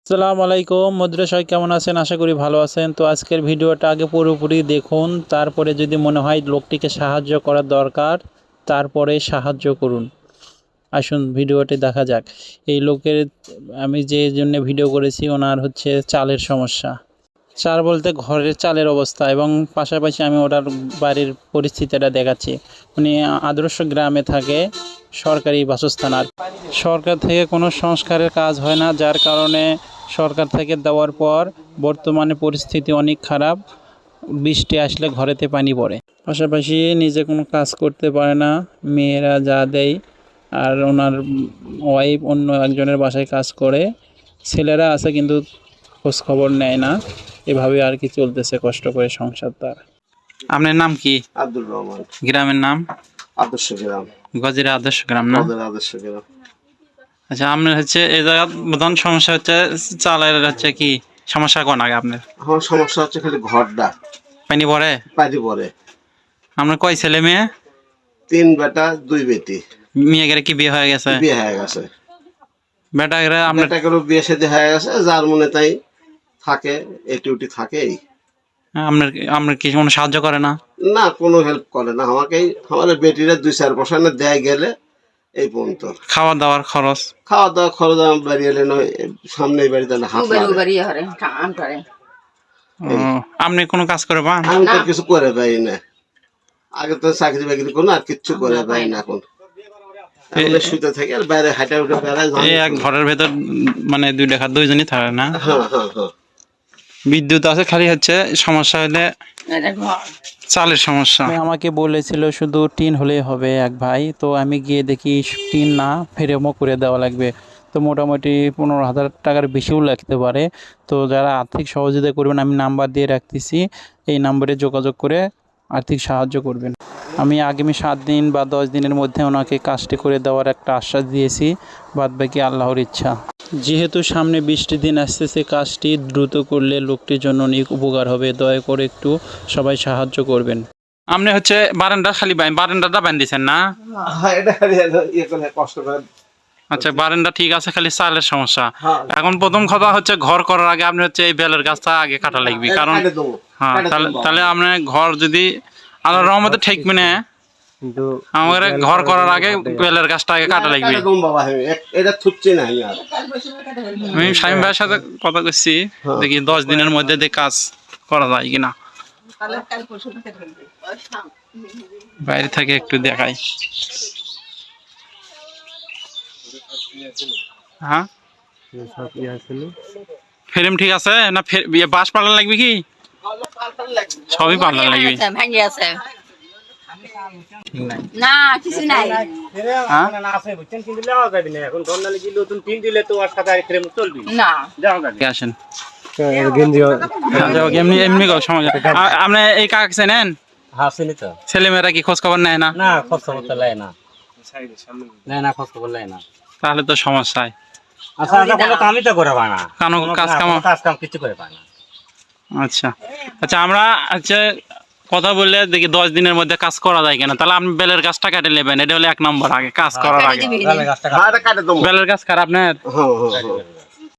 আসসালামু আলাইকুম বন্ধুরা, সবাই কেমন আছেন? আশা করি ভালো আছেন। তো আজকের ভিডিওটা আগে পুরোপুরি দেখুন, তারপরে যদি মনে হয় লোকটিকে সাহায্য করার দরকার তারপরে সাহায্য করুন। আসুন ভিডিওটি দেখা যাক। এই লোকের আমি যে জন্য ভিডিও করেছি, ওনার হচ্ছে চালের সমস্যা। চাল বলতে ঘরের চালের অবস্থা, এবং পাশাপাশি আমি ওনার বাড়ির পরিস্থিতিটা দেখাচ্ছি। উনি আদর্শ গ্রামে থাকে, সরকারি বাসস্থান। আর সরকার থেকে কোনো সংস্কারের কাজ হয় না, যার কারণে সরকার থেকে দেওয়ার পর বর্তমানে পরিস্থিতি অনেক খারাপ। বৃষ্টি আসলে ঘরেতে পানি পড়ে, পাশাপাশি নিজে কোনো কাজ করতে পারে না, মেয়েরা যা দেয়। আর ওনার ওয়াইফ অন্য একজনের বাসায় কাজ করে, ছেলেরা আছে কিন্তু খোঁজ খবর নেয় না। এভাবে আর কি চলতেছে কষ্ট করে সংসার তার। আপনার নাম কি? আব্দুর রহমান। গ্রামের নাম? আদর্শ গ্রাম। গজিরা আদর্শ গ্রাম না? আদর্শ গ্রাম। আচ্ছা, আপনার হচ্ছে এই জায়গার প্রধান সমস্যা হচ্ছে চালের হচ্ছে কি সমস্যা? কোন আগে আপনার? আমার সমস্যা হচ্ছে খালি ঘরটা পানি পড়ে। পানি পড়ে। আপনার কয় ছেলে মেয়ে? 3 বেটা 2 বেটি। মেয়েদের কি বিয়ে হয়ে গেছে? বিয়ে হয়ে গেছে। বেটারা আপনার? বেটাকেরও বিয়ে শাদী হয়ে গেছে, যার মনে তাই থাকে, এটি থাকেই। আপনার কি কোনো সাহায্য করে না? না, কোনো হেল্প করে না আমাকে। আমার বেটিরা 2-4 বছর না দেয় গেলে এই পর্যন্ত। খাওয়া দাওয়ার খরচ? খাওয়া দাওয়া খরচ আমার বাড়ি এলে নয়, সামনে বাড়িতে হাত লাগে। আপনি কোনো কাজ করে পান? আমি তো কিছু করে পাই না। আগে তো চাকরি বাকরি কোনো আর কিচ্ছু করে পাই না। এখন শুতে থেকে আর বাইরে হাঁটা উঠে বেড়ায়। এই এক ঘরের ভেতর মানে 2 টাকা 2 জনই থাকে না? হ্যাঁ। বিদ্যুৎ আছে, খালি হচ্ছে সমস্যা হলে চালের সমস্যা। আমাকে বলেছিল শুধু টিন হলেই হবে এক ভাই। তো আমি গিয়ে দেখি টিন না, ফ্রেমও করে দেওয়া লাগবে। তো মোটামুটি 15,000 টাকার বেশিও লাগতে পারে। তো যারা আর্থিক সহযোগিতা করবেন, আমি নাম্বার দিয়ে রাখতেছি, এই নাম্বারে যোগাযোগ করে আর্থিক সাহায্য করবেন। আমি আগামী 7 দিন বা 10 দিনের মধ্যে ওনাকে কাজটি করে দেওয়ার একটা আশ্বাস দিয়েছি। বাদবাকি আল্লাহর ইচ্ছা। যেহেতু সামনে 20টি দিন আসতেছে, কাজটি দ্রুত করলে লোকটির জন্য অনেক উপকার হবে। দয়া করে একটু সবাই সাহায্য করবেন। আপনি হচ্ছে বারান্দা খালি বারান্দাটা বান্ধিছেন না? হ্যাঁ, এটা খালি ইয়ে করে কষ্ট করে। আচ্ছা, বারান্দা ঠিক আছে, খালি চালের সমস্যা। এখন প্রথম কথা হচ্ছে ঘর করার আগে আপনি হচ্ছে এই বেলের গাছটা আগে কাটা লাগবে, কারণ হ্যাঁ তাহলে আপনার ঘর যদি আল্লাহর রহমতে ঠিক মানে আমাদের ঘর করার আগে বেলের গাছটা আগে কাটা লাগবে। এটা থুচ্ছি না আমি শামীম ভাইয়ের সাথে কথা করছি, দেখি 10 দিনের মধ্যে কাজ করা যায় কিনা। বাইরে থেকে একটু দেখাই। হ্যাঁ, ফ্রেম ঠিক আছে না? বাঁশ পাল্লা লাগবে কি? সবই পাল্লা লাগবে। না কিছু নাই। আসেন এমনি আপনি এই কাক চেনেন? ছেলেমেয়েরা কি খোঁজ খবর নেয় না? তাহলে তো সমস্যায় আচ্ছা আচ্ছা, আমরা আচ্ছা কথা বললে দেখি 10 দিনের মধ্যে কাজ করা যায় কিনা। তাহলে আপনি বেলের গাছটা কেটে নেবেন, এটা হলো 1 নম্বর আগে কাজ করার আগে। বেলের গাছ কার আপনার?